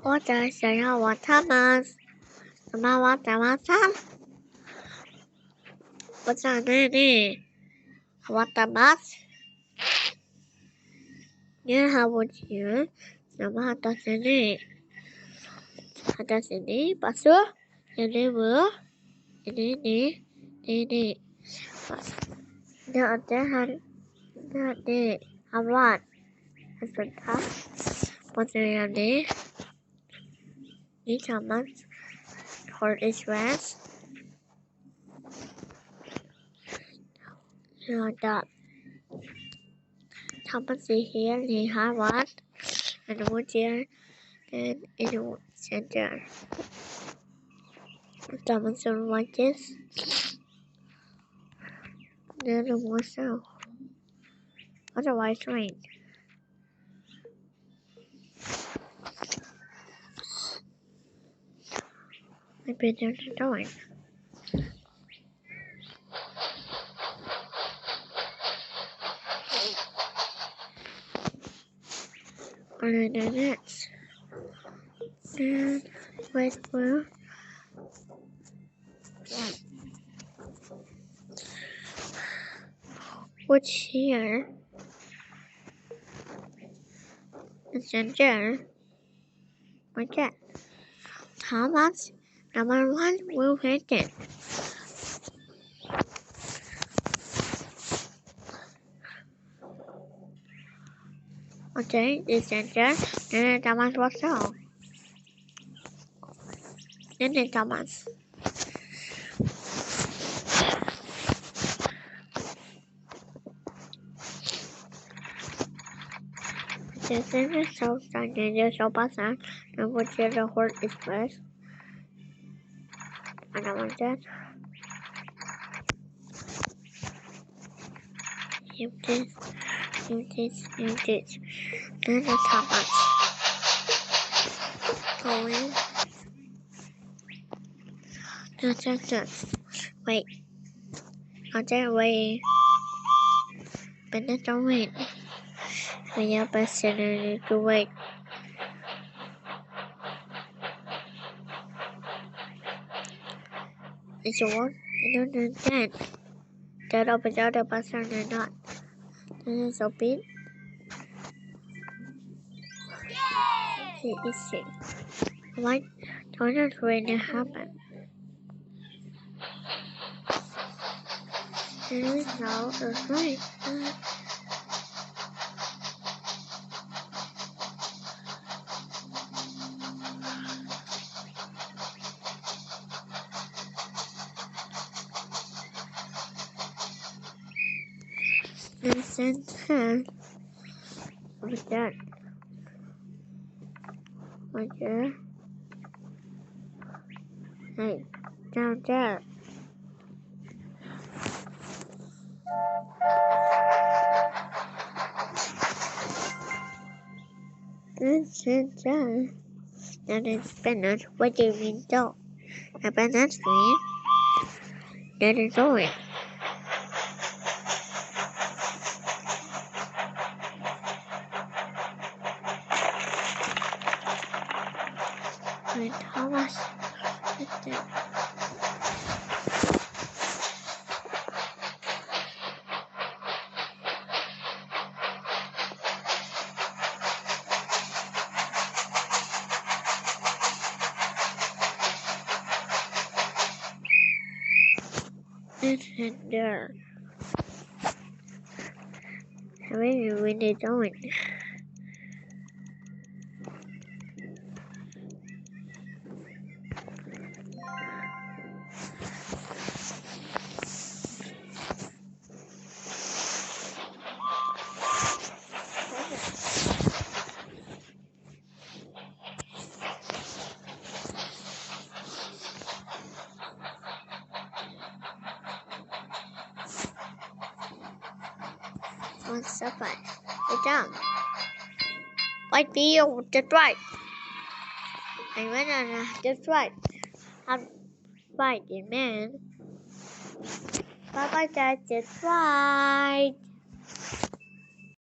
我在想要问他们什么我在晚上，我在那里，我的妈，你好不听，什么到这里，到这里，把说，ini bu, ini, nanti awat, sebentar, posisi ini sama, hold this rest, ada, sama sihir di awat, and kemudian and in center, sama some watches, then more so. Otherwise rain. Maybe they're not doing. On the next. And wait for what's here? It's in there. Like that. How much? Number one will hit it. Okay, it's in there. Then Thomas was so. Then Thomas. This is so stunning, you're so bad. And what's the horse is first? And I want that. This. Then the Thomas. Going. Just. Wait. I'll wait. But that's don't wait. We have a center to wait. It's a one. I don't understand. That opens out the person or not. This is open. It's easy. What? Don't know when it happened. There is no right. Listen to what's that? Right there. Hey, down there. Listen to that is spinach. What do you mean don't? A banana tree. That is orange. And Thomas is there. It's there. I really, really don't. One second. Get down. White field, that's right. I went on that's right. I'm fighting man. Bye bye, that's right.